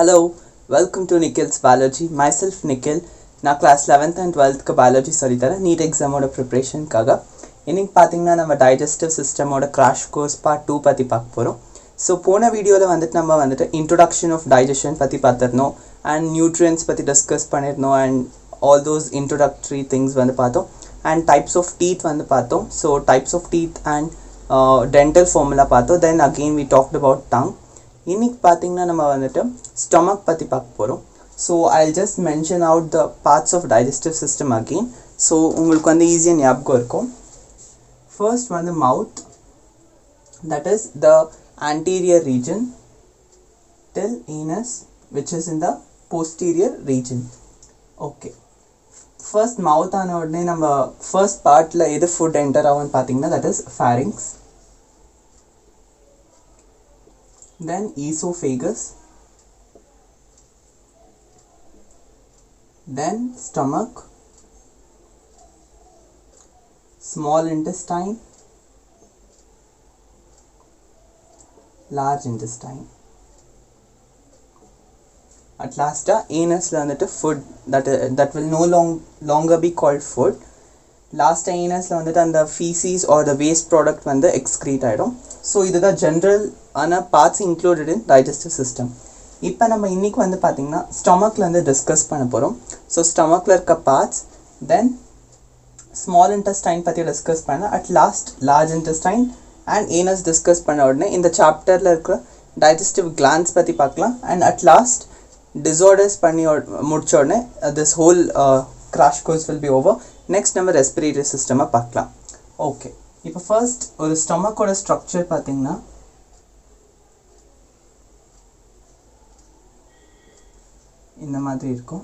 Hello, welcome to Nikhil's Biology. Myself Nikhil. நான் class 11th and 12th biology சொல்லித்தரேன் NEET எக்ஸாமோட ப்ரிப்ரேஷனுக்காக. இன்றைக்கி பார்த்தீங்கன்னா நம்ம டைஜஸ்டிவ் சிஸ்டமோட கிராஷ் கோர்ஸ் பார்ட் 2 பற்றி பார்க்க போகிறோம். ஸோ போன வீடியோவில் நம்ம இன்ட்ரொடக்ஷன் ஆஃப் டைஜஷன் பற்றி பார்த்துருந்தோம் அண்ட் நியூட்ரியன்ஸ் பற்றி டிஸ்கஸ் பண்ணியிருந்தோம் and all those introductory things பார்த்தோம் அண்ட் டைப்ஸ் ஆஃப் டீத் பார்த்தோம். So types of teeth and dental formula பார்த்தோம். Then again we talked about tongue. இன்னைக்கு பார்த்தீங்கன்னா நம்ம ஸ்டொமக் பற்றி பார்க்க போகிறோம். So I'll just mention out the parts of digestive system again. So உங்களுக்கு ஈஸியாக ஞாபகம் இருக்கும். First mouth, that is the anterior region till anus which is in the posterior region. Okay, first mouth ஆன உடனே நம்ம first partல எது food enter ஆகும்னு பார்த்தீங்கன்னா that is pharynx, then esophagus, then stomach, small intestine, large intestine. At last anus la food that will no longer be called food. Last anus la and the feces or the waste product excrete ஆயிடும். So இது தான் general ஆன parts included in digestive system. இப்போ நம்ம இன்னைக்கு பார்த்தீங்கன்னா ஸ்டொமக்ல discuss பண்ண போகிறோம். ஸோ ஸ்டொமக்ல இருக்க பார்ட்ஸ், தென் ஸ்மால் இன்டெஸ்டைன் பற்றி டிஸ்கஸ் பண்ண, at last large intestine and ஏனஸ் discuss பண்ண உடனே இந்த சாப்டரில் இருக்கிற டைஜஸ்டிவ் கிளான்ஸ் பற்றி பார்க்கலாம். அண்ட் அட் லாஸ்ட் டிஸார்டர்ஸ் பண்ணி முடிச்ச உடனே this whole crash course will be over. Next நம்ம ரெஸ்பிரேட்டரி சிஸ்டமாக பார்க்கலாம். ஓகே, இப்போ ஃபர்ஸ்ட் ஒரு ஸ்டொமக்கோட ஸ்ட்ரக்சர் பார்த்தீங்கன்னா இந்த மாதிரி இருக்கும்.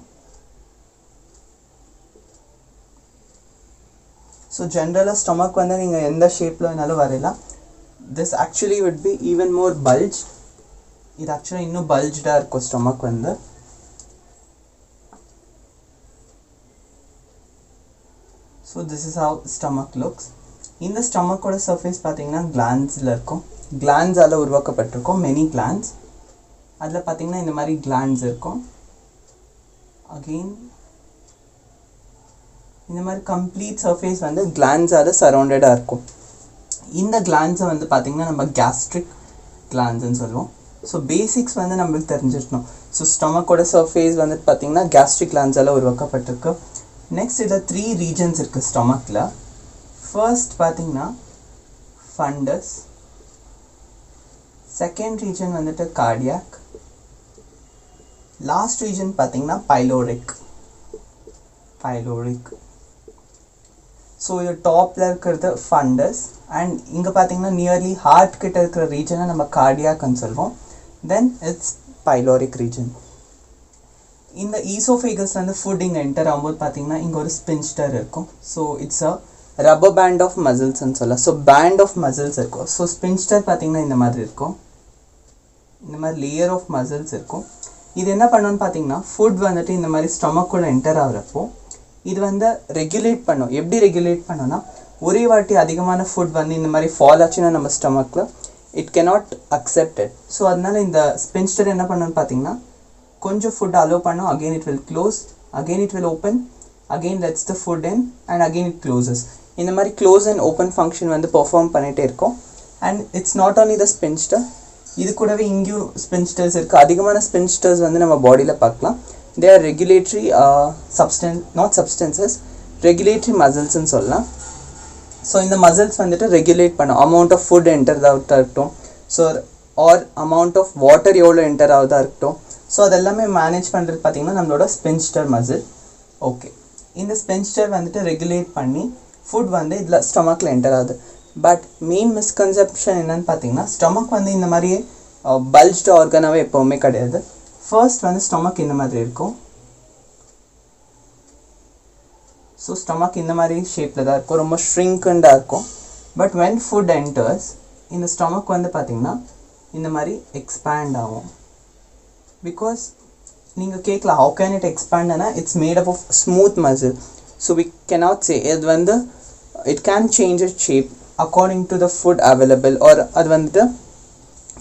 ஸோ ஜென்ரலாக ஸ்டொமக் நீங்கள் எந்த ஷேப்பில் வேணாலும் வரையலாம். This actually would be even more bulge. இது ஆக்சுவலாக இன்னும் பல்ஜாக இருக்கும் stomach so this is how stomach looks. இந்த ஸ்டொமக்கோட சர்ஃபேஸ் பார்த்தீங்கன்னா கிளான்ஸில் இருக்கும். கிளான்ஸால் உருவாக்கப்பட்டிருக்கும் மெனி கிளான்ஸ். அதில் பார்த்தீங்கன்னா இந்த மாதிரி கிளான்ஸ் இருக்கும். அகெயின் இந்த மாதிரி கம்ப்ளீட் சர்ஃபேஸ் கிளான்ஸால் சரௌண்டடாக இருக்கும். இந்த கிளான்ஸை பார்த்தீங்கன்னா நம்ம கேஸ்ட்ரிக் கிளான்ஸ்ன்னு சொல்லுவோம். ஸோ பேசிக்ஸ் நம்மளுக்கு தெரிஞ்சிருக்கணும். ஸோ ஸ்டொமக்கோட சர்ஃபேஸ் பார்த்தீங்கன்னா கேஸ்ட்ரிக் கிளான்ஸால் உருவாக்கப்பட்டிருக்கு. நெக்ஸ்ட் இதில் 3 ரீஜன்ஸ் இருக்குது ஸ்டொமக்கில். ஃபர்ஸ்ட் பார்த்தீங்கன்னா fundus, second region cardiac, last region பார்த்தீங்கன்னா பைலோரிக். ஸோ இது டாப்பில் இருக்கிறது ஃபண்டஸ் அண்ட் இங்கே பார்த்தீங்கன்னா நியர்லி ஹார்ட் கிட்ட இருக்கிற ரீஜனை நம்ம கார்டியாக்னு சொல்லுவோம். Then it's pyloric region. இந்த ஈசோஃபேகஸ்லேருந்து ஃபுட் இங்கே என்டர் ஆகும்போது பார்த்தீங்கன்னா இங்கே ஒரு ஸ்பின்ஸ்டர் இருக்கும். So it's a rubber band of மசில்ஸ்ன்னு சொல்லலாம். ஸோ பேண்ட் ஆஃப் மசில்ஸ் இருக்கும். ஸோ ஸ்பின்ஸ்டர் பார்த்தீங்கன்னா இந்த மாதிரி இருக்கும். இந்த மாதிரி லேயர் ஆஃப் மசில்ஸ் இருக்கும். இது என்ன பண்ணணும்னு பார்த்தீங்கன்னா ஃபுட் இந்த மாதிரி ஸ்டொமக்கோட என்டர் ஆகிறப்போ இது ரெகுலேட் பண்ணும். எப்படி ரெகுலேட் பண்ணோன்னா, ஒரே வாட்டி அதிகமான ஃபுட் இந்த மாதிரி ஃபால் ஆச்சுன்னா நம்ம ஸ்டொமக்கில் it cannot accept it. So அதனால இந்த ஸ்பின்ஸ்டர் என்ன பண்ணணும்னு பார்த்தீங்கன்னா கொஞ்சம் ஃபுட் அலோவ் பண்ணும். Again it will close, again it will open, again lets the food in and again it closes. இந்த மாதிரி close and open function perform பண்ணிகிட்டே இருக்கும். And it's not only the sphincter, இது கூடவே இங்கேயும் ஸ்பின்ஸ்டர்ஸ் இருக்குது. அதிகமான ஸ்பின்ஸ்டர்ஸ் நம்ம பாடியில் பார்க்கலாம். தே ஆர் ரெகுலேட்டரி ரெகுலேட்டரி மசில்ஸ்ன்னு சொல்லலாம். ஸோ இந்த மசில்ஸ் ரெகுலேட் பண்ணும் அமௌண்ட் ஆஃப் ஃபுட் என்டர் ஆகுதா இருக்கட்டும், so or amount of water எவ்வளோ என்டர் ஆகுதா இருக்கட்டும். ஸோ அதெல்லாமே மேனேஜ் பண்ணுறது பார்த்திங்கன்னா நம்மளோட ஸ்பின்ஸ்டர் மசில். ஓகே, இந்த ஸ்பின்ஸ்டர் ரெகுலேட் பண்ணி ஃபுட் இதில் ஸ்டொமக்கில் என்டர் ஆகுது. பட் மெயின் மிஸ்கன்செப்ஷன் என்னன்னு பார்த்தீங்கன்னா ஸ்டொமக் இந்த மாதிரியே பல்ஜ்டு ஆர்கனாகவே எப்போவுமே கிடையாது. ஃபர்ஸ்ட் ஸ்டொமக் இந்த மாதிரி இருக்கும். ஸோ ஸ்டொமக் இந்த மாதிரி ஷேப்பில் தான் இருக்கும், ரொம்ப ஷ்ரிங்கண்டாக இருக்கும். பட் வென் ஃபுட் என்டர்ஸ் இந்த ஸ்டொமக் பார்த்தீங்கன்னா இந்த மாதிரி எக்ஸ்பேண்ட் ஆகும். பிகாஸ் நீங்கள் கேட்கலாம் ஹவு கேன் இட் எக்ஸ்பேண்ட்னா, it's made up of smooth muscle. So we cannot say இது it can change it shape according to the food available, or அது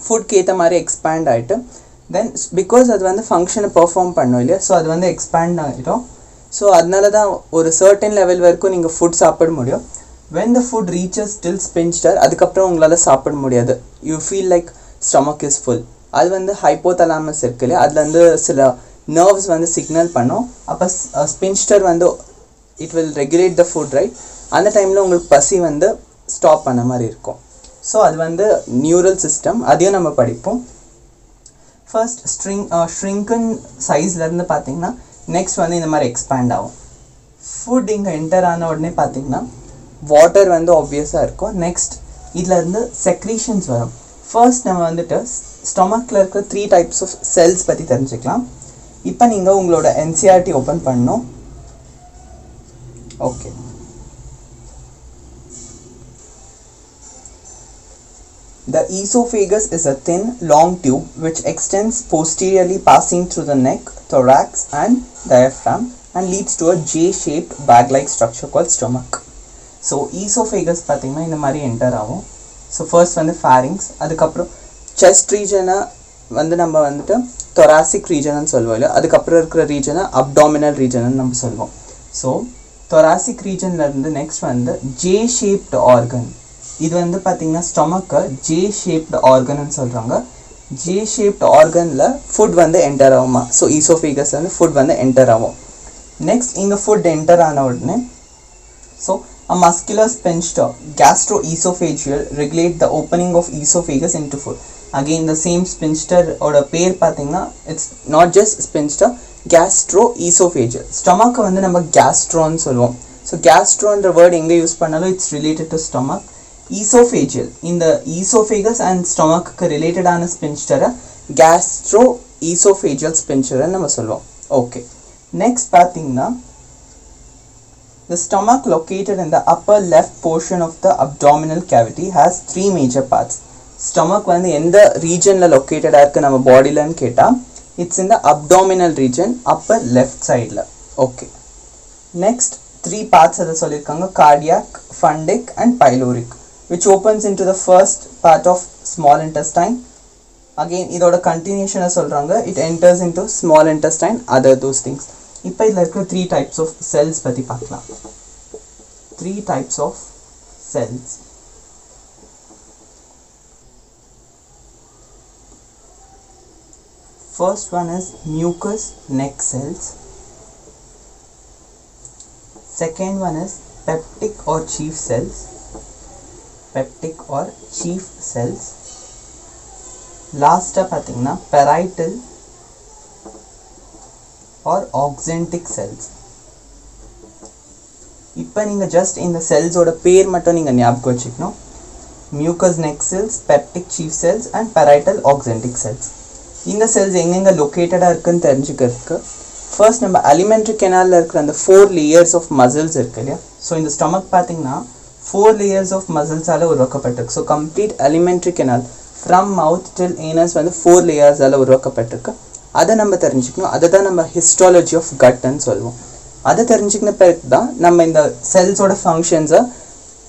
ஃபுட்க்கு ஏற்ற மாதிரி எக்ஸ்பேண்ட் ஆகிட்டு தென் பிகாஸ் அது வந்து ஃபங்க்ஷனை பெர்ஃபார்ம் பண்ணும் இல்லையா, ஸோ அது வந்து எக்ஸ்பேண்ட் ஆகிடும். ஸோ அதனால தான் ஒரு சர்டன் லெவல் வரைக்கும் நீங்கள் ஃபுட் சாப்பிட முடியும். when the food reaches till sphincter அதுக்கப்புறம் உங்களால் சாப்பிட முடியாது. you feel like stomach is full. அது வந்து ஹைப்போதலாமஸ் இருக்கு இல்லையா, அதில் வந்து சில நர்வ்ஸ் வந்து சிக்னல் பண்ணும். அப்போ ஸ்பின்ஸ்டர் வந்து it will regulate the food right. அந்த டைமில் உங்களுக்கு பசி வந்து ஸ்டாப் பண்ண மாதிரி இருக்கும். ஸோ அது வந்து நியூரல் சிஸ்டம், அதையும் நம்ம படிப்போம். ஃபர்ஸ்ட் ஷ்ரிங்கன் சைஸ்லேருந்து பார்த்தீங்கன்னா நெக்ஸ்ட் வந்து இந்த மாதிரி எக்ஸ்பேண்ட் ஆகும். ஃபுட் இங்கே என்டர் ஆன உடனே பார்த்தீங்கன்னா வாட்டர் வந்து ஆப்வியஸாக இருக்கும். நெக்ஸ்ட் இதில் இருந்து செக்ரீஷன்ஸ் வரும். ஃபர்ஸ்ட் நம்ம வந்துட்டு ஸ்டொமக்கில் இருக்கிற 3 டைப்ஸ் ஆஃப் செல்ஸ் பற்றி தெரிஞ்சுக்கலாம். இப்போ நீங்கள் உங்களோட என்சிஆர்டி ஓப்பன் பண்ணணும். Okay, the esophagus is a thin, long tube which extends posteriorly, passing through the neck, thorax and diaphragm and leads to a J-shaped bag-like structure called stomach. So esophagus பார்த்தீங்கன்னா இந்த மாதிரி enter ஆகும். So first வந்து fairings, அதுக்கப்புறம் chest ரீஜனை வந்து நம்ம வந்துட்டு thoracic ரீஜன்னு சொல்லுவோம் இல்லை, அதுக்கப்புறம் இருக்கிற ரீஜனை அப்டாமினல் ரீஜன்னு நம்ம சொல்லுவோம். ஸோ தொராசிக் ரீஜன்லேருந்து நெக்ஸ்ட் வந்து J-shaped ஆர்கன். இது வந்து பார்த்தீங்கன்னா ஸ்டொமக்கை J-shaped ஆர்கன்னு சொல்கிறாங்க. J-shaped ஆர்கனில் ஃபுட் வந்து என்டர் ஆகுமா, ஸோ ஈசோஃபேகஸ் வந்து ஃபுட் வந்து என்டர் ஆகும். நெக்ஸ்ட் இங்கே ஃபுட் என்டர் ஆன உடனே so a muscular sphincter gastroesophageal regulate the opening of esophagus into food. Again the same sphincter ஓட பேர் பார்த்தீங்கன்னா it's not just sphincter, gastroesophageal. ஸ்டொமக்கை வந்து நம்ம கேஸ்ட்ரோன்னு சொல்லுவோம். ஸோ கேஸ்ட்ரோன்ற வேர்டு எங்கே யூஸ் பண்ணாலும் it's related to stomach. esophageal இந்த esophagus and ஸ்டொமக்கு ரிலேட்டடான ஸ்பின்ஸ்டரை gastroesophageal sphincter நம்ம சொல்லுவோம். ஓகே, நெக்ஸ்ட் பார்த்தீங்கன்னா the stomach located in the upper left portion of the abdominal cavity has 3 major parts. stomach வந்து எந்த ரீஜனில் லொக்கேட்டடாக இருக்குது நம்ம பாடியிலன்னு கேட்டால் it's in the abdominal region, upper left sideல. ஓகே, நெக்ஸ்ட் 3 parts அதை சொல்லியிருக்காங்க, cardiac, fundic and pyloric, which opens into the first part of small intestine. Again இதோட கண்டினியூஷனை சொல்கிறாங்க, it enters into small intestine, other those things. இப்போ இதில் இருக்கிற 3 types of cells பற்றி பார்க்கலாம். 3 types of cells. First one is mucous neck cells. Second one is peptic or chief cells. Peptic or chief cells. Last பார்த்தீங்கன்னா parietal or auxentic cells. இப்போ நீங்கள் just இந்த செல்ஸோட பேர் மட்டும் நீங்கள் ஞாபகம் வச்சுக்கணும். Mucous neck cells, peptic chief cells and parietal oxyntic cells. இந்த செல்ஸ் எங்கெங்கே லொக்கேட்டடாக இருக்குன்னு தெரிஞ்சுக்கிறதுக்கு ஃபர்ஸ்ட் நம்ம அலிமெண்ட்ரி கெனாலில் இருக்கிற அந்த 4 லேயர்ஸ் ஆஃப் மசில்ஸ் இருக்கு இல்லையா. ஸோ இந்த ஸ்டொமக் பார்த்தீங்கன்னா 4 லேயர்ஸ் ஆஃப் மசில்ஸால் உருவாக்கப்பட்டிருக்கு. So complete alimentary canal from mouth till anus வந்து 4 லேயர்ஸால் உருவாக்கப்பட்டிருக்கு. அதை நம்ம தெரிஞ்சுக்கணும். அதை தான் நம்ம ஹிஸ்டாலஜி ஆஃப் கட்ன்னு சொல்லுவோம். அதை தெரிஞ்சுக்கின பிறகு தான் நம்ம இந்த செல்ஸோட ஃபங்க்ஷன்ஸை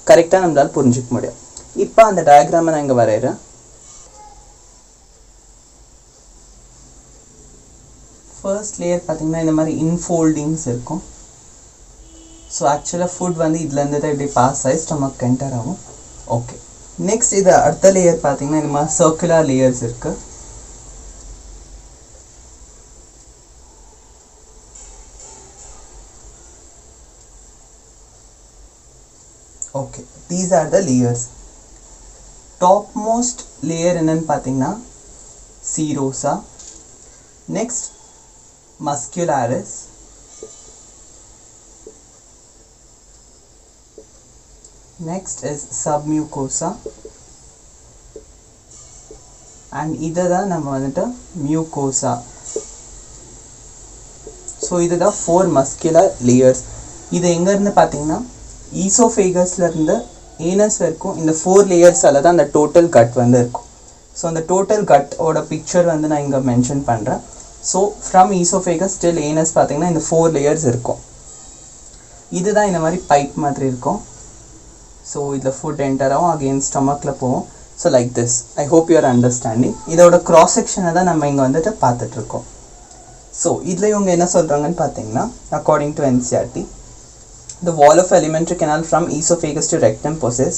கரெக்டாக நம்மளால் புரிஞ்சிக்க முடியும். இப்போ அந்த டயக்ராமை நான் இங்கே வரைகிறேன். ஃபர்ஸ்ட் லேயர் பார்த்தீங்கன்னா இந்த மாதிரி இன்ஃபோல்டிங்ஸ் இருக்கும். ஸோ ஆக்சுவலாக ஃபுட் வந்து இதுலேருந்து தான் இப்படி பாஸ் ஆகி ஸ்டொமக் என்டர் ஆகும். ஓகே, நெக்ஸ்ட் இது அடுத்த லேயர் பார்த்தீங்கன்னா இந்த மாதிரி சர்க்குலர் லேயர்ஸ் இருக்குது. Okay, these are the layers. Topmost layer என்னன்னு பார்த்தீங்கன்னா serosa. Next muscularis. Next is submucosa. And இதுதான் நம்ம வந்துட்டு mucosa. ஸோ இதுதான் 4 muscular layers. இது எங்கேருந்து பார்த்தீங்கன்னா ஈசோஃபேகஸ்லேருந்து ஏனஸ் வரைக்கும் இந்த 4 லேயர்ஸால் தான் அந்த டோட்டல் கட் வந்து இருக்கும். ஸோ அந்த டோட்டல் கட்டோட பிக்சர் வந்து நான் இங்கே மென்ஷன் பண்ணுறேன். ஸோ ஃப்ரம் ஈசோஃபேகஸ் டில் ஏனஸ் பார்த்தீங்கன்னா இந்த 4 லேயர்ஸ் இருக்கும். இதுதான் இந்த மாதிரி பைப் மாதிரி இருக்கும். ஸோ இதில் ஃபுட் என்டர் ஆகும், அகெயின் ஸ்டொமக்கில் போகும். So like this. I hope you are understanding. இதோட கிராஸ் செக்ஷனை தான் நம்ம இங்கே வந்துட்டு பார்த்துட்ருக்கோம். ஸோ இதில் இவங்க என்ன சொல்கிறாங்கன்னு பார்த்தீங்கன்னா, according to NCERT, the wall of alimentary canal from esophagus to rectum possess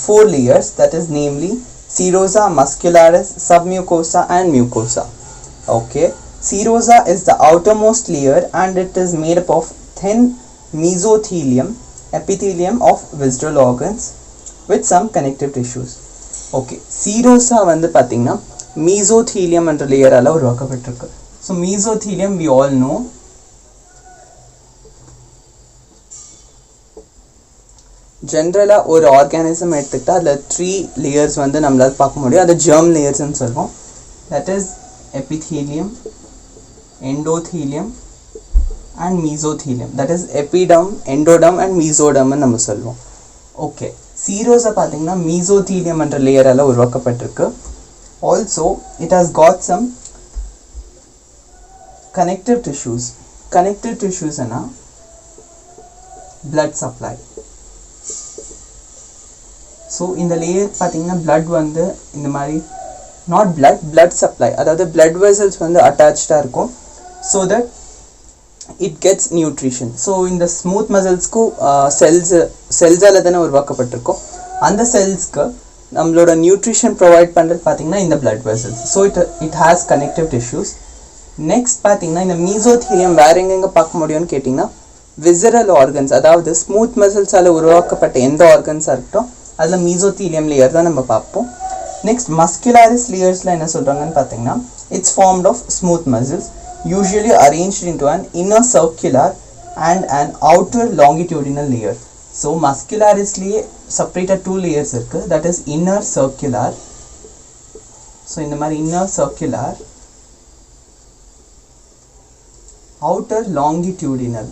4 layers, that is namely serosa, muscularis, submucosa and mucosa. Okay, serosa is the outermost layer and it is made up of thin mesothelium, epithelium of visceral organs with some connective tissues. Okay, serosa வந்து பார்த்தீங்கன்னா mesothelium என்ற லேயரால் உருவாக்கப்பட்டிருக்கு. So mesothelium we all know. ஜென்ரலாக ஒரு organism எடுத்துக்கிட்டால் அதில் 3 layers வந்து நம்மளால் பார்க்க முடியும். அது ஜெர்ம் லேயர்ஸ்ன்னு சொல்லுவோம். That is epithelium, endothelium and mesothelium. That is epiderm, endoderm and மீசோடம்னு நம்ம சொல்லுவோம். ஓகே, சீரோஸை பார்த்தீங்கன்னா மீசோதீலியம் என்ற லேயரால் உருவாக்கப்பட்டிருக்கு. Also it has got some connective tissues. Connective டிஷ்யூஸ்னா blood supply. ஸோ இந்த லேயர் பார்த்தீங்கன்னா blood வந்து இந்த மாதிரி நாட் blood supply, அதாவது blood vessels வந்து அட்டாச்சாக இருக்கும். So that it gets nutrition. So இந்த ஸ்மூத் மசில்ஸ்க்கும் செல்ஸால் தானே உருவாக்கப்பட்டிருக்கோம். அந்த செல்ஸ்க்கு நம்மளோட நியூட்ரிஷன் ப்ரொவைட் பண்ணுறது பார்த்தீங்கன்னா இந்த blood vessels. So it has connective tissues. Next பார்த்தீங்கன்னா இந்த மீசோதீலியம் வேற எங்கெங்கே பார்க்க முடியும்னு கேட்டிங்கன்னா, விசரல் ஆர்கன்ஸ், அதாவது ஸ்மூத் மசில்ஸால் உருவாக்கப்பட்ட எந்த ஆர்கன்ஸாக இருக்கட்டும் அதில் மீசோதீலியம் லேயர் தான் நம்ம பார்ப்போம். நெக்ஸ்ட் மஸ்குலாரிஸ் லேயர்ஸில் என்ன சொல்கிறாங்கன்னு பார்த்தீங்கன்னா, it's formed of smooth muscles usually arranged into an inner circular and an outer longitudinal layer. So மஸ்குலாரிஸ்லேயே செப்பரேட்டாக 2 லேயர்ஸ் இருக்குது. That is inner circular. So இந்த மாதிரி inner circular, outer longitudinal.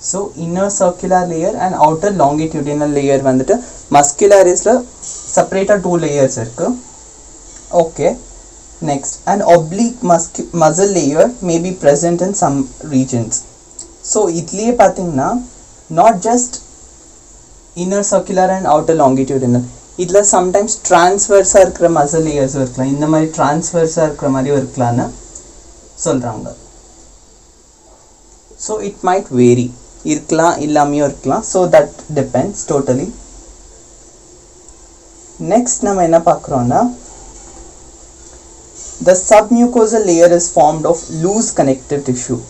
So inner circular layer and outer longitudinal layer வந்துட்டு மஸ்குலாரிஸில் செப்பரேட்டாக 2 layers இருக்குது. Okay, next and oblique muscle layer may be present in some regions. So இதுலேயே பார்த்தீங்கன்னா not just inner circular and outer longitudinal, இதில் sometimes ட்ரான்ஸ்வர்ஸாக இருக்கிற muscle லேயர்ஸும் இருக்கலாம். இந்த மாதிரி ட்ரான்ஸ்வர்ஸாக இருக்கிற மாதிரியும் இருக்கலான்னு சொல்கிறாங்க. ஸோ இட் மைட் வேரி, இருக்கலாம் இல்லாமையும் இருக்கலாம். So that depends totally. Next நம்ம என்ன பார்க்குறோன்னா, the submucosal layer is formed of loose connective tissue.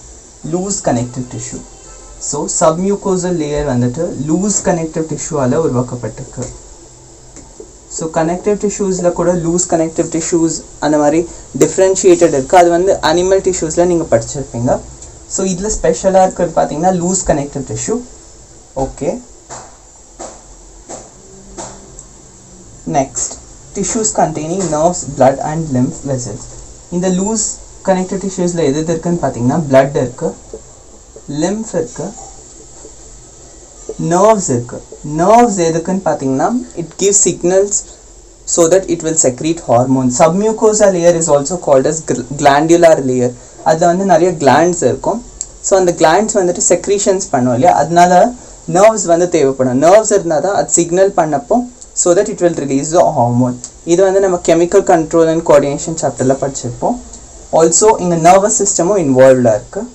So submucosal layer வந்துட்டு லூஸ் கனெக்டிவ் டிஷ்யூவால் உருவாக்கப்பட்டிருக்கு. ஸோ கனெக்டிவ் டிஷ்யூஸில் கூட லூஸ் கனெக்டிவ் டிஷ்யூஸ் அந்த மாதிரி டிஃப்ரென்ஷியேட்டட் இருக்குது. அது வந்து அனிமல் டிஷ்யூஸில் நீங்கள் படிச்சிருப்பீங்க. ஸோ இதில் ஸ்பெஷலாக இருக்கிறது பார்த்தீங்கன்னா loose connective tissue. Okay, next tissues containing nerves, blood and lymph vessels. இந்த லூஸ் கனெக்டிவ் டிஷ்யூஸில் எது இருக்குன்னு பார்த்தீங்கன்னா பிளட் இருக்குது, லிம்ஃப் இருக்குது, நர்வ்ஸ் இருக்குது. நர்வ்ஸ் எதுக்குன்னு பார்த்தீங்கன்னா it gives signals so that it will secrete hormones. Submucosal layer is also called as glandular layer. அதில் வந்து நிறைய கிளாண்ட்ஸ் இருக்கும். ஸோ அந்த கிளாண்ட்ஸ் வந்துட்டு செக்ரீஷன்ஸ் பண்ணுவோம் இல்லையா, அதனால நர்வ்ஸ் வந்து தேவைப்படும். நர்வ்ஸ் இருந்தால் தான் அது சிக்னல் பண்ணப்போ so that it will release the hormone. இது வந்து நம்ம கெமிக்கல் கண்ட்ரோல் அண்ட் கோஆர்டினேஷன் சாப்டரில் படிச்சிருப்போம். ஆல்சோ இங்கே நர்வஸ் சிஸ்டமும் இன்வால்வ்டாக இருக்குது.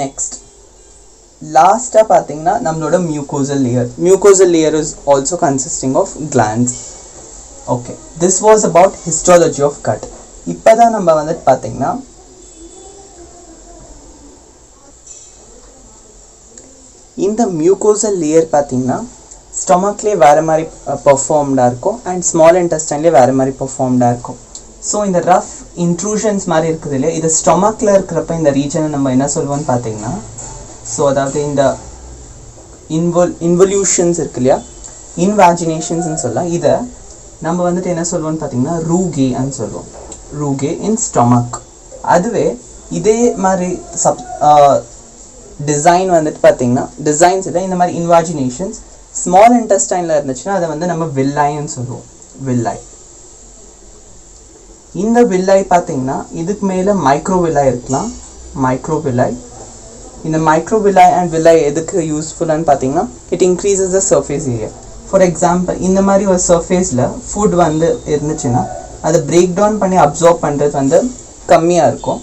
நெக்ஸ்ட் லாஸ்ட்டாக பார்த்தீங்கன்னா நம்மளோட mucosal layer is also consisting of glands. Okay, this was about histology of gut. இப்போ தான் நம்ம வந்துட்டு பார்த்தீங்கன்னா இந்த மியூகோசல் லேயர் பார்த்தீங்கன்னா ஸ்டொமக்லேயே வேறு மாதிரி பர்ஃபார்ம்டாக இருக்கும் அண்ட் ஸ்மால் இன்டெஸ்டைன்லேயே வேறு மாதிரி பர்ஃபார்ம்டாக இருக்கும். ஸோ இந்த ரஃப் இன்ட்ரூஷன்ஸ் மாதிரி இருக்குது இல்லையா, இது ஸ்டொமக்கில் இருக்கிறப்ப இந்த ரீஜனை நம்ம என்ன சொல்லுவோம்னு பார்த்தீங்கன்னா, ஸோ அதாவது இந்த இன்வல்யூஷன்ஸ் இருக்கு இல்லையா, இன்வாஜினேஷன்ஸ்ன்னு சொல்லலாம். இதை நம்ம வந்துட்டு என்ன சொல்லுவோம்னு பார்த்தீங்கன்னா ரூகேன்னு சொல்லுவோம். ரூகே இன் ஸ்டொமக். அதுவே இதே மாதிரி டிசைன் வந்துட்டு பார்த்தீங்கன்னா டிசைன்ஸ் இல்லை, இந்த மாதிரி இன்வாஜினேஷன்ஸ் ஸ்மால் இன்டெஸ்டைனில் இருந்துச்சுன்னா அதை வந்து நம்ம வில்லாய்ன்னு சொல்லுவோம். வில்லாய். இந்த வில்லாய் பார்த்தீங்கன்னா இதுக்கு மேலே மைக்ரோ வில்லாய் இருக்கலாம், microvilli. In the microvilli and villi எதுக்கு யூஸ்ஃபுல்லான்னு பார்த்தீங்கன்னா it increases the surface area. For example, இந்த மாதிரி ஒரு சர்ஃபேஸில் ஃபுட் வந்து இருந்துச்சுன்னா அதை பிரேக் டவுன் பண்ணி அப்சார்ப் பண்ணுறது வந்து கம்மியாக இருக்கும்.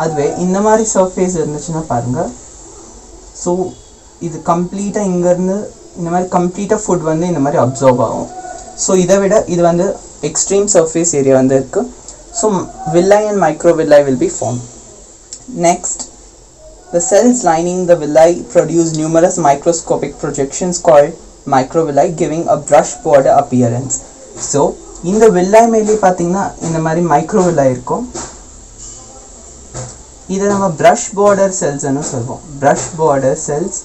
அதுவே இந்த மாதிரி சர்ஃபேஸ் இருந்துச்சுன்னா பாருங்கள், ஸோ இது கம்ப்ளீட்டாக இங்கேருந்து இந்த மாதிரி கம்ப்ளீட்டாக ஃபுட் வந்து இந்த மாதிரி அப்சார்ப் ஆகும். ஸோ இதை விட இது வந்து எக்ஸ்ட்ரீம் சர்ஃபேஸ் ஏரியா வந்து இருக்குது. So villi and microvilli will be formed. Next, the cells lining the villi produce numerous microscopic projections called microvilli, giving a brush border appearance. So இந்த villi மேலே பார்த்தீங்கன்னா இந்த மாதிரி microvilli இருக்கும். இதை நம்ம brush border cells ன்னு சொல்லுவோம். brush border cells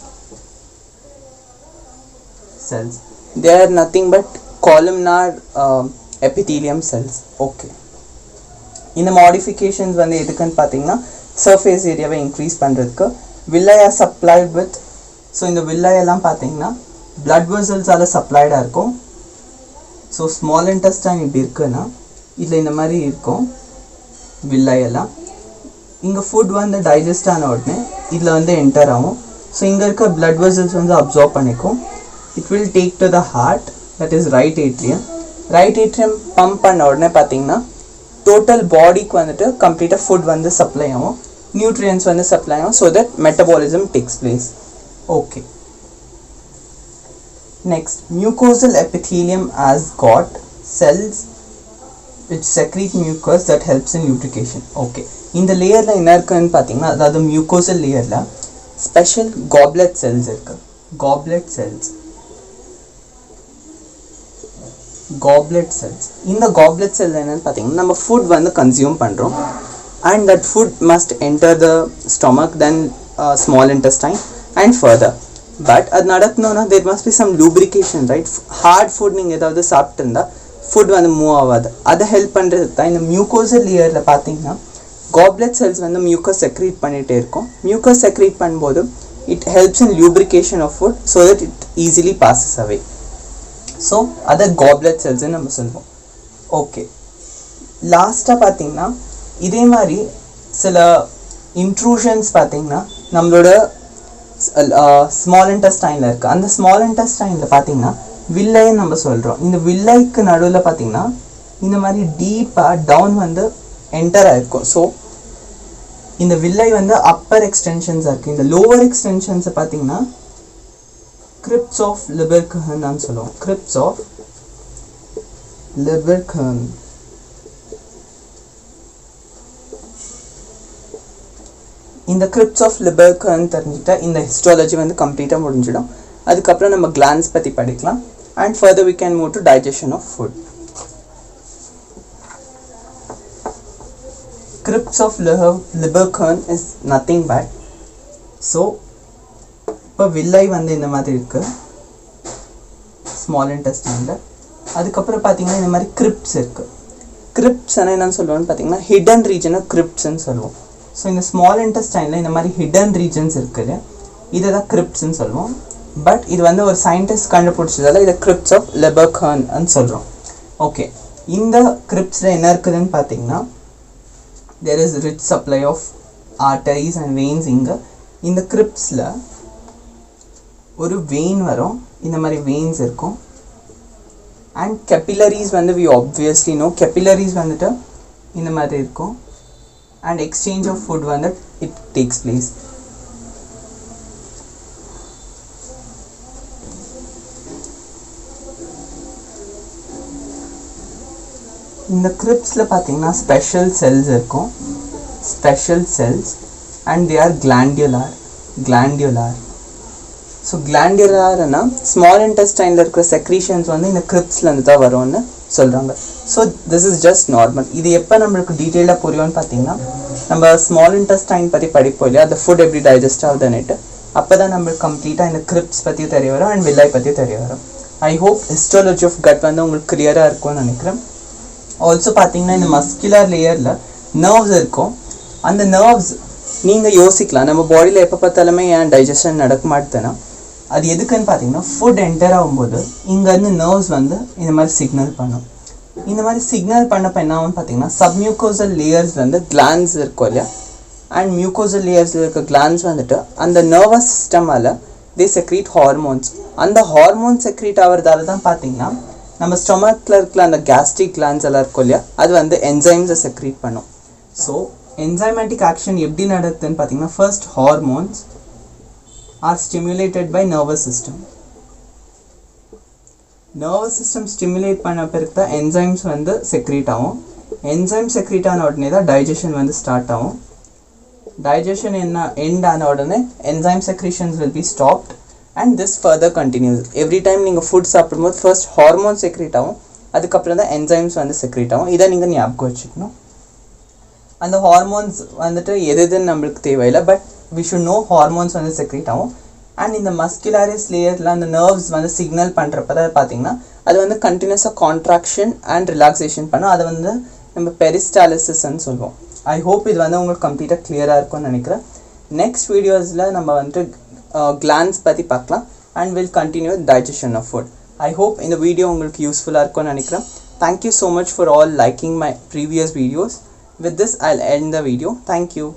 they are nothing but columnar epithelium cells. Okay, இந்த modifications வந்து எதுக்குன்னு பார்த்தீங்கன்னா surface ஏரியாவை இன்க்ரீஸ் பண்ணுறதுக்கு. villi are supplied with, so இந்த villi எல்லாம் பார்த்தீங்கன்னா blood vessels ஆல் சப்ளைடாக இருக்கும். ஸோ ஸ்மால் இன்டெஸ்டைன் இப்படி இருக்குன்னா இதில் இந்த மாதிரி இருக்கும் villi எல்லாம். இங்கே ஃபுட் வந்து டைஜஸ்ட் ஆன உடனே இதில் வந்து என்டர் ஆகும். ஸோ இங்கே இருக்க blood vessels வந்து அப்சார்ப் பண்ணிக்கும். It will take to the heart, that is right atrium. Right atrium pump பண்ண உடனே பார்த்தீங்கன்னா டோட்டல் பாடிக்கு வந்துட்டு கம்ப்ளீட்டாக ஃபுட் வந்து சப்ளை ஆகும், நியூட்ரியன்ஸ் வந்து சப்ளை ஆகும், so that metabolism takes place. Okay, next, mucosal epithelium has got cells which secrete mucus that helps in lubrication. Okay, இந்த லேயரில் என்ன இருக்குன்னு பார்த்தீங்கன்னா, அதாவது mucosal லேயரில் ஸ்பெஷல் goblet cells இருக்கு. goblet cells இந்த goblet cells என்னன்னு பார்த்தீங்கன்னா நம்ம ஃபுட் வந்து கன்சியூம் பண்ணுறோம் and that food must enter the stomach, then small intestine and further. But அது நடக்கணும்னா there must be some lubrication, right? Hard food நீங்கள் ஏதாவது சாப்பிட்டுருந்தா ஃபுட் வந்து மூவ் ஆகாது. அதை ஹெல்ப் பண்ணுறதுக்கு தான் இந்த மியூக்கோசல் லேயரில் பார்த்தீங்கன்னா goblet cells வந்து மியூக்கஸ் செக்ரீட் பண்ணிகிட்டே இருக்கும். மியூக்கஸ் செக்ரீட் பண்ணும்போது it helps in lubrication of food so that it easily passes away. So அதை goblet cells நம்ம சொல்லுவோம். ஓகே, லாஸ்ட்டாக பார்த்தீங்கன்னா இதே மாதிரி சில இன்ட்ரூஷன்ஸ் பார்த்தீங்கன்னா நம்மளோட ஸ்மால் இன்டெஸ்டைனில் இருக்குது. அந்த ஸ்மால் இன்டெஸ்டைனில் பார்த்தீங்கன்னா வில்லைன்னு நம்ம சொல்கிறோம். இந்த வில்லைக்கு நடுவில் பார்த்தீங்கன்னா இந்த மாதிரி டீப்பாக டவுன் வந்து என்டர் ஆகிருக்கும். ஸோ இந்த வில்லை வந்து அப்பர் எக்ஸ்டென்ஷன்ஸாக இருக்குது. இந்த லோவர் எக்ஸ்டென்ஷன்ஸை பார்த்தீங்கன்னா crypts of Lieberkühn ன்னு சொல்லுவோம். crypts of Lieberkühn. இந்த crypts of Lieberkühn தெரிஞ்சுட்டா இந்த ஹிஸ்டாலஜி வந்து கம்ப்ளீட்டாக முடிஞ்சிடும். அதுக்கப்புறம் நம்ம glands பற்றி படிக்கலாம் and further we can move to digestion of food. crypts of Lieberkühn is nothing but, so இப்போ வில்லை வந்து இந்த மாதிரி இருக்குது ஸ்மால் இன்டெஸ்டைனில். அதுக்கப்புறம் பார்த்தீங்கன்னா இந்த மாதிரி கிரிப்ட்ஸ் இருக்குது. கிரிப்ட்ஸ் என்னென்னு சொல்லுவோம்னு பார்த்தீங்கன்னா ஹிடன் ரீஜனை கிரிப்ட்ஸ்ன்னு சொல்லுவோம். ஸோ இந்த ஸ்மால் இன்டெஸ்டைனில் இந்த மாதிரி ஹிடன் ரீஜன்ஸ் இருக்குது, இதை தான் கிரிப்ட்ஸ்ன்னு சொல்லுவோம். பட் இது வந்து ஒரு சயின்டிஸ்ட் கண்டுபிடிச்சதால இதை கிரிப்ட்ஸ் ஆஃப் லெபர்கர்ன்னு சொல்கிறோம். ஓகே, இந்த கிரிப்ட்ஸில் என்ன இருக்குதுன்னு பார்த்தீங்கன்னா there is rich supply of arteries and veins. இங்கே இந்த கிரிப்ட்ஸில் ஒரு வெயின் வரும், இந்த மாதிரி வெயின்ஸ் இருக்கும். அண்ட் கேபிலரிஸ் வந்து we obviously know கேபிலரிஸ் வந்துட்டு இந்த மாதிரி இருக்கும். அண்ட் எக்ஸ்சேஞ்ச் ஆஃப் ஃபுட் வந்து இட் டேக்ஸ் பிளேஸ். இந்த கிரிப்ஸில் பார்த்தீங்கன்னா ஸ்பெஷல் செல்ஸ் இருக்கும், special cells, and they are glandular. So கிளாண்டுலார்னா ஸ்மால் இன்டெஸ்டைனில் இருக்கிற செக்ரீஷன்ஸ் வந்து இந்த கிரிப்ஸ்லேருந்து தான் வரும்னு சொல்கிறாங்க. So this is just normal. இது எப்போ நம்மளுக்கு டீட்டெயிலாக புரியும்னு பார்த்தீங்கன்னா நம்ம ஸ்மால் இன்டெஸ்டைன் பற்றி படிப்போம் இல்லையா, அந்த ஃபுட் எப்படி டைஜஸ்ட் ஆகுதுன்னுட்டு, அப்போ தான் நம்மளுக்கு கம்ப்ளீட்டாக இந்த கிரிப்ஸ் பற்றி தெரிய வரும் அண்ட் வில்லை பற்றி தெரிய வரும். I hope histology of gut வந்து உங்களுக்கு கிளியராக இருக்கும்னு நினைக்கிறேன். ஆல்சோ பார்த்தீங்கன்னா இந்த மஸ்குலர் லேயரில் நர்வ்ஸ் இருக்கும். அந்த நர்வ்ஸ் நீங்கள் யோசிக்கலாம், நம்ம பாடியில் எப்போ பார்த்தாலுமே ஏன் டைஜஷன் நடக்க மாட்டேதுன்னா அது எதுக்குன்னு பார்த்தீங்கன்னா ஃபுட் என்டர் ஆகும்போது இங்கேருந்து நர்வ்ஸ் வந்து இந்த மாதிரி சிக்னல் பண்ணும். இந்த மாதிரி சிக்னல் பண்ணப்போ என்ன ஆகும்னு பார்த்தீங்கன்னா சப்மியூக்கோசல் லேயர்ஸ் வந்து கிளான்ஸ் இருக்கும் இல்லையா, அண்ட் மியூக்கோசல் லேயர்ஸில் இருக்க கிளான்ஸ் வந்துட்டு அந்த நர்வஸ் சிஸ்டமால் தே செக்ரீட் ஹார்மோன்ஸ். அந்த ஹார்மோன் செக்ரீட் ஆகிறதால தான் பார்த்தீங்கன்னா நம்ம ஸ்டொமக்கில் இருக்கிற அந்த கேஸ்ட்ரிக் கிளான்ஸ் எல்லாம் இருக்கும் இல்லையா, அது வந்து என்சைம்ஸை செக்ரீட் பண்ணும். ஸோ என்சைமேட்டிக் ஆக்ஷன் எப்படி நடக்குதுன்னு பார்த்தீங்கன்னா, first hormones are stimulated by nervous system. Nervous system stimulate பண்ண பிறகு தான் என்சைம்ஸ் வந்து செக்ரீட் ஆகும். என்சைம் செக்ரீட் ஆன உடனே தான் டைஜஷன் வந்து ஸ்டார்ட் ஆகும். டைஜஷன் எண்ட் ஆன உடனே enzyme secretions will be stopped and this further continues. Every time நீங்கள் ஃபுட் சாப்பிடும்போது ஃபர்ஸ்ட் ஹார்மோன் செக்ரீட் ஆகும், அதுக்கப்புறம் தான் என்சைம்ஸ் வந்து செக்ரீட் ஆகும். இதை நீங்கள் ஞாபகம் வச்சுக்கணும். அந்த ஹார்மோன்ஸ் வந்துட்டு எதுன்னு நம்மளுக்கு தேவையில்லை, but we should know hormones வந்து செக்ரீட் ஆகும். அண்ட் இந்த மஸ்குலாரிஸ் லேயரில் அந்த நர்வ்ஸ் வந்து சிக்னல் பண்ணுறப்ப தான் பார்த்தீங்கன்னா அது வந்து கண்டினியூஸாக கான்ட்ராக்ஷன் அண்ட் ரிலாக்ஸேஷன் பண்ணும். அதை வந்து நம்ம பெரிஸ்டாலிசிஸ்ன்னு சொல்லுவோம். ஐ ஹோப் இது வந்து உங்களுக்கு கம்ப்ளீட்டாக கிளியராக இருக்கும்னு நினைக்கிறேன். நெக்ஸ்ட் வீடியோஸில் நம்ம வந்துட்டு கிளான்ஸ் பற்றி பார்க்கலாம் and will continue digestion of food. I hope இந்த வீடியோ உங்களுக்கு யூஸ்ஃபுல்லாக இருக்கும்னு நினைக்கிறேன். Thank you so much for all liking my previous videos. With this, I'll end the video. Thank you.